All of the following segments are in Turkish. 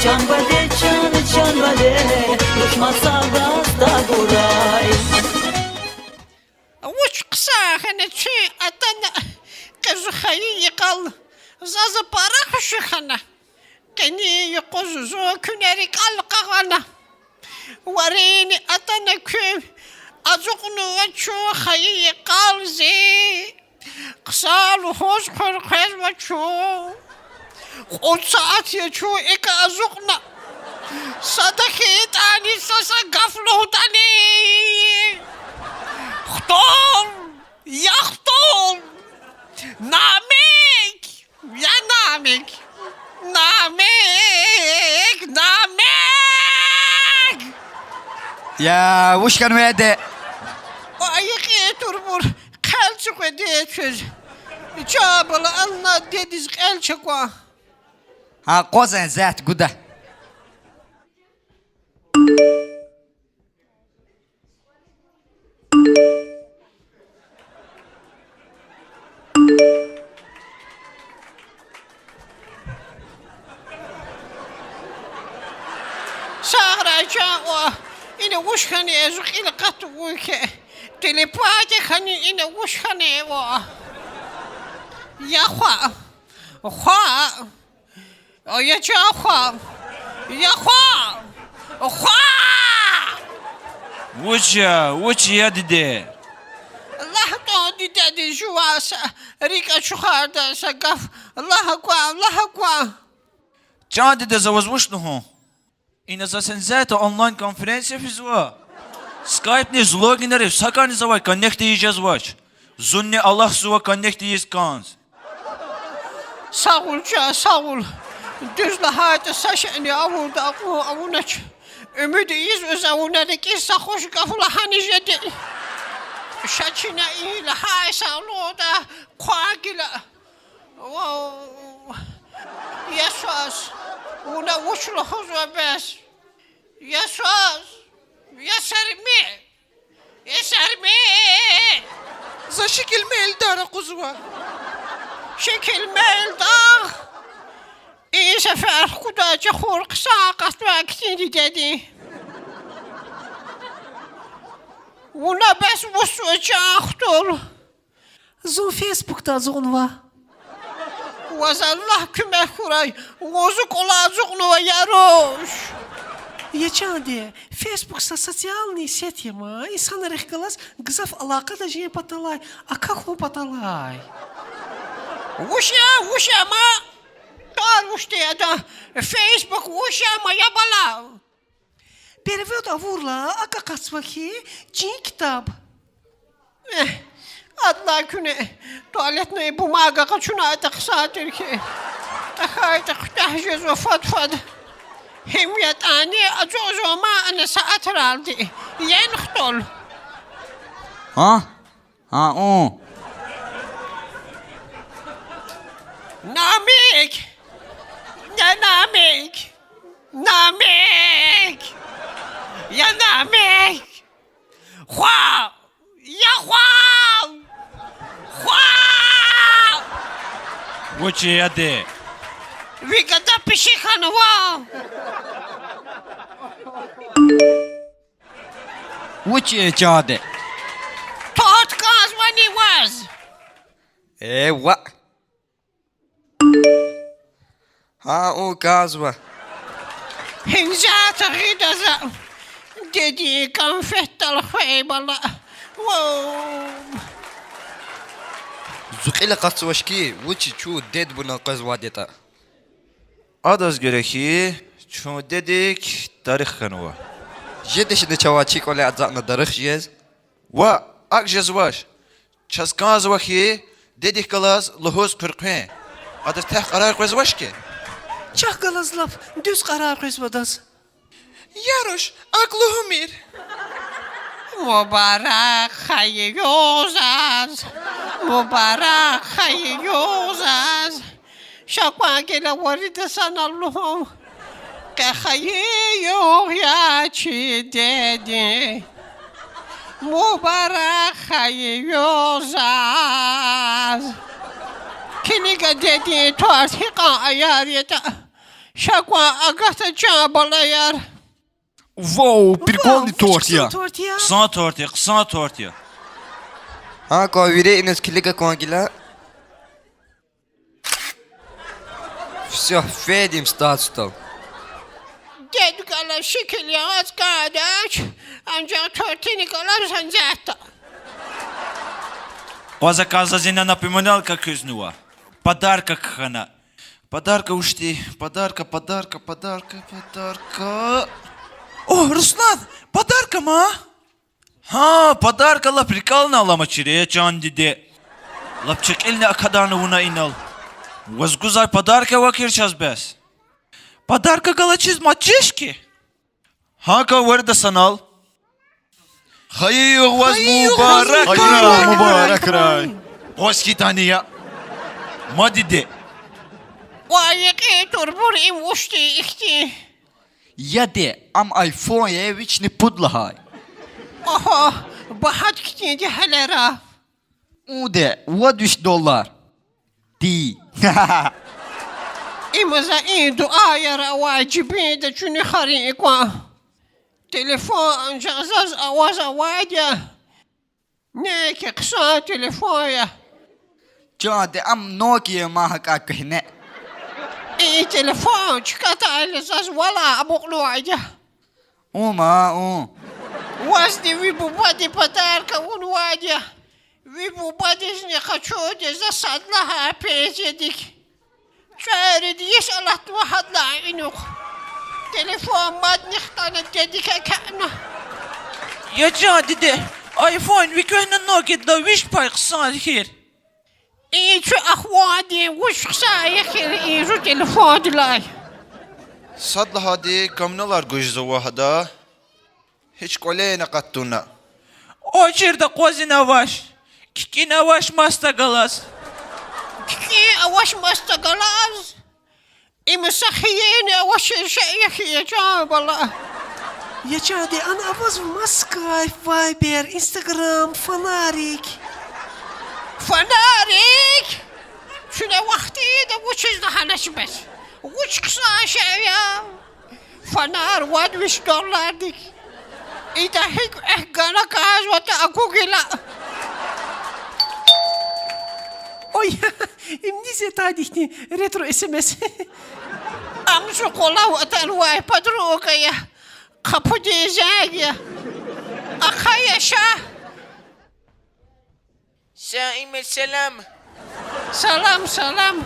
Can bade can bade Düşmazsa gazda guray Uç kısa hani çi atan kızı hayı yıkal zazı para kuşu hana keni yıkozuzu küneri kal kağana varini atana küm azıkunu ve çu hayı yıkal zi kısa luhoz kırkız ve çu 10 saat ya çu eka azıkuna sadaki tani sasa gaflu tani Chtol! Ja, chtol! Namek! Ja, namek! Namek! Namek! Ya وش كان ويدي Ayık turbur. Kalçık ödeyeceğiz. Çabala anla dediz kalçık var. ها قوزن زات قده Sağraca o. Yine uşkanı ezuk ile katı ülke. Telepati hani yine uşkanı o. Ya hua. Hua. Ya hua. Ya hua. Hua. وش يا ديدي Allah da dedi şu varsa. Rika çıkardı sagaf. Allah akbar. Allah akbar. جان ديدي زوز وش نهو إن أساسا ذات أونلاين كونفرنسيا في زوا سكايب ني زلوغي نريف ساكاني زوا كونكت يجاز واش زني الله زوا كونكت يز كانز Sağ ol can sağ ol. Düzle hayatı saçını avulda avunaç. Ümidi iz öz avunadık issa hoş gafula hani jedi. Şaçına iyi la hay sağlığı da kuagila. Yasas. Una uçlu huzva bes. Yasas. Yasarmi. Yasarmi. За شكل ميل دار قزوة Şekil meldağ. İyi sefer kudacı hurk sağ vaktini dedi. Una bes vusvacağıhtır. زو فيسبوك تا زغنوا Vazallah küme kuray. Vozuk olacıknu ve yaroş. Ячанди, фейсбук са социальные сети, ма, и сана рехгалас, гзав алака да жие паталай, а как ху паталай? Vuşa ma. Tar vuşte ya da Facebook vuşa ma yabala. Перевод авурла, а как ацваки, чин китаб. Adla küne. Tuvaletne bu maga kaçuna atak saattir ki. Takaytak tahcüz ve fadfad. Himyet ani acuzu ma ana saatır aldı. Yen htol. ها ها اون Namik. Ya namik. Namik. Ya namik. Hua. Ya hua. Hua. وش يا دي Vigada pişikanı var. وش جادي Tot kazmani vaz. ايوه ها او كازوة Hinzata gidaza. Dedi konfettal khaybala. زقيلة قصوشكي وش شو ديد بنا قزوة ديتا أداز gerekiyor Ço dedik tarih kanıva جدش نتشواتشيك ولا أتزقنا درخ جيز Wa akjaz vaş Çaskaz vakhi dedik kalaz lohuz pırkme Adır teh karar koyaz vaş ki Чах галазлав, düz karar kızvadas. Yaroş aklıhumir. Mübarek hayırlısız. Mübarek hayırlısız. Şakma gele vardı sana Allah'ım. Ke hayır yok ya çi dedi. Mübarek hayırlısız. Kiniga dedi tuartika ayariyata. Шаква агата чабалаяр. Вау, прикольный торт я. Tort ya. Kısa tort ya. Ha ковире инес килика конгила. Все, Федим статустал. Ded gala şekil yağız kardeş. Ancak tortini galar sancatta. O заказана напоминалка кызнуа. Подарка кхана. Подарка ушти. Подарка. О, Руслан, подарка ма? Ha, подарка ла прикална алама чире can dedi. Lapçık eline akadarını buna inal. Возгузай подарка вакирчас бес. Подарка галачиз мачешки. Хака варда санал. Hayır vaz mübarek. Hayır mübarek ray. Hoskitaniya. Madide. Vayık turbur imuşti ikti. Яде, ам айфон я вечный пудлахай. Oho, bahat kitiydi helera. Уде, вот $100. Ти. İmaza iyi dua yara vacibi de çünü hari ikwa. Telefon ancak zaz avaza vayda. Ne ki kısa telefon ya. Чаде, ам Nokia махака кхне. İyi telefon çıkata aile zaz valla abuklu vayda. Ума, у. Вазди вибубади подарка он вадя. Вибубади не хочу де засадлаха перезедик. Çare diyeş Allah tuhadla inuk. Telefon madnıhtana dedike kana. Ya can dedi. iPhone vi köyünden Nokia da viş payk sanhir. İyi şu ahvadi vuşksa yakir iyi şu telefon dilay. صدق هادي كم نلار جوجز واحدة هيش كلنا قطونا O çirde kozina vaş. Kikine vaş masta galas. Ki avaş masta galaz. İmsahiyene avaş şey yakir çabala. Yachade, ana avaz Skype, Viber, Instagram, Fanarik. Fanarik. Şuna vakti de uçuz daha nasibet. Uç kısa şey ya. Fanar $1 dik. İda hik gana kaz vata aku gila. Ой, имнизе тадихни ретро SMS. Amsu kola vatan vay padruka ya. Kapı diyecek ya. Akaya şah. سائم السلام Salam.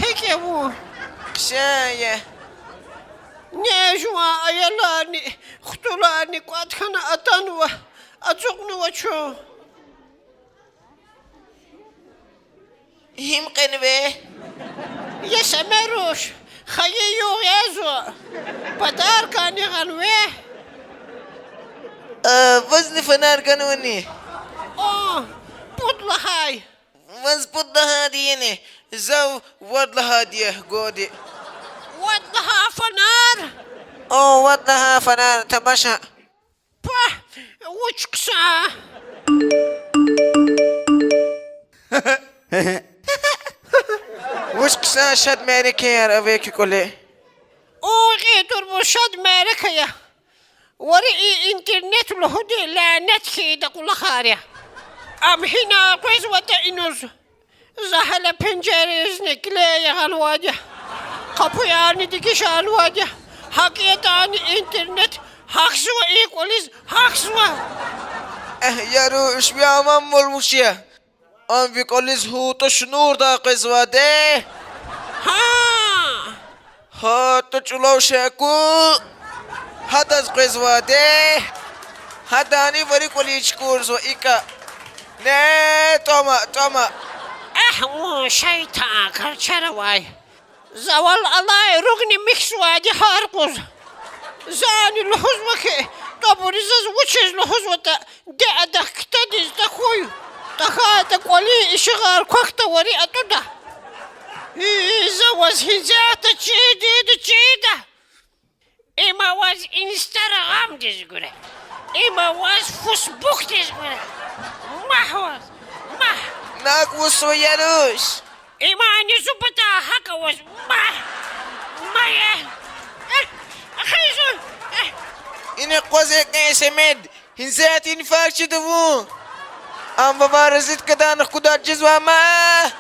Hik ya bu. كساية Ne jua ayalani. Kutulani kuatkana atanwa. Azuknu vaço. هم قنبه Ya semeruş. Hayı yok yazo. Padar kani ganwe. وزن فنار قانوني Oh. Putla hay. وز بود هاديني زو ود هاديه قودي Wadlaha fanar. او ودها فنار تمشى Pah. Uç kısa. وش كسا شد ماريكير افيك كله Oğe durmuşad Amerika'ya. Vari internet lohudi lanet ki de kulakharya. Am hina kwez vata inuz. Zahala pencerezne kileye halvaja. Kapı yani dikiş halvaja. Hakiyatani internet. Haksua equalis haksua. يا روش بيا ممول مشيه ام في كوليز هو تشنور دا قزواده Ha. ها تشلو شاكو هذا قزواده هذا اني فري كوليج كورس وايكا نه توما O şeytan karçara vay. Zaval alay rugni miksvadi harkuz. Zani luhuz vaki. Taburizaz uçez luhuz vata. De adakta dizda koy. Taka da koli işigar kokta vari atuda. Zawaz hizata çiğda. Ima was Instagram dizgüre. Ima was Facebook dizgüre. Mahvaz. Mah. ناك وسو يا روش Imani subata haka was mah. Haye. Akayzu. إني قوزك نسمد هنزاتي نفاكش دفو أم بابا رزيت كده نخدار جزوة ما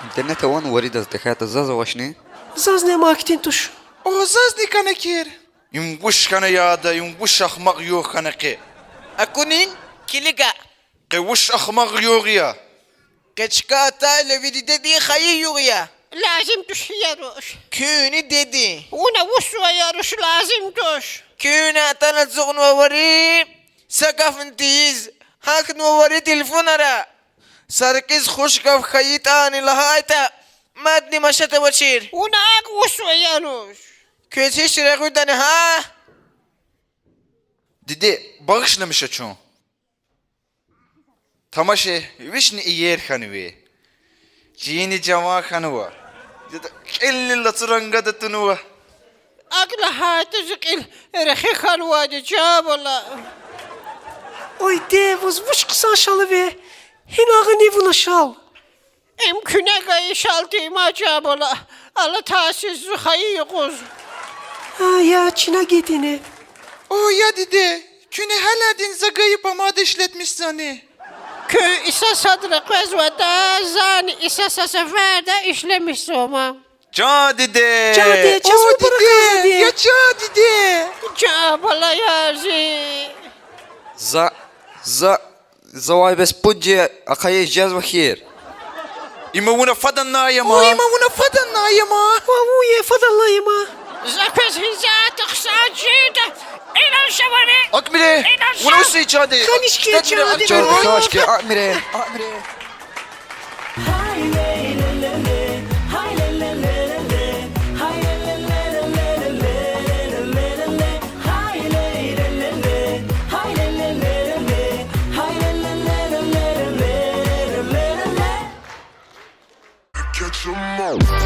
انترنت وان وريدة تكات الزازة واشني Zazne makitin tuş. O zazni kanakir. Yumbuş kana yada yumbuş ahmak yok kanaki. أكونين كيليكا Qewuş ahmak yok ya. كتشكاتا لفيدي ددي خيي يوغيا Lazım düş yaruş. كوني ددي Una vusva yaruş lazım düş. كونا تانا تزغن ووري سقف انتيز هاك نوري تلفون را ساركيز خوش قف خيطاني لهايتا مادني مشتا وشير Una ak vusva yaruş. كوتيش رغو داني ها Didi bağışlamış açın. Tamaşe vişni iyer kanıve. Cini cama kanıva. Kelli latıranga da tunuva. Akla hatızık il rehi kalvadı cabala. Oy de vuz vuş kısa şalı ve. Hin ağı ne buna şal. İmküne gayı şaltıyım acabala. Allah tahsiz hayı kuz. Ha ya Çin'e gidini. O ya didi. Küne heladin zagayıp amada işletmiş zani. Köy isa sadra kezvada zani isa seferde işlemiş soma. Ca didi. Ca didi, çaz mı para kazı diye. Ya ca didi. Cabala yazi. زواي بس بوجي أخي جاز وخير İma buna fadan nayama. Oy. İma buna fadan nayama. Vavuye fadallayıma. Zakes hizatı kısacıydı. İlan şevani. Akmire. Buna usu içadi. Kanişkiye çağırdı. جاز خاشكي أمري أمري Catch 'em all.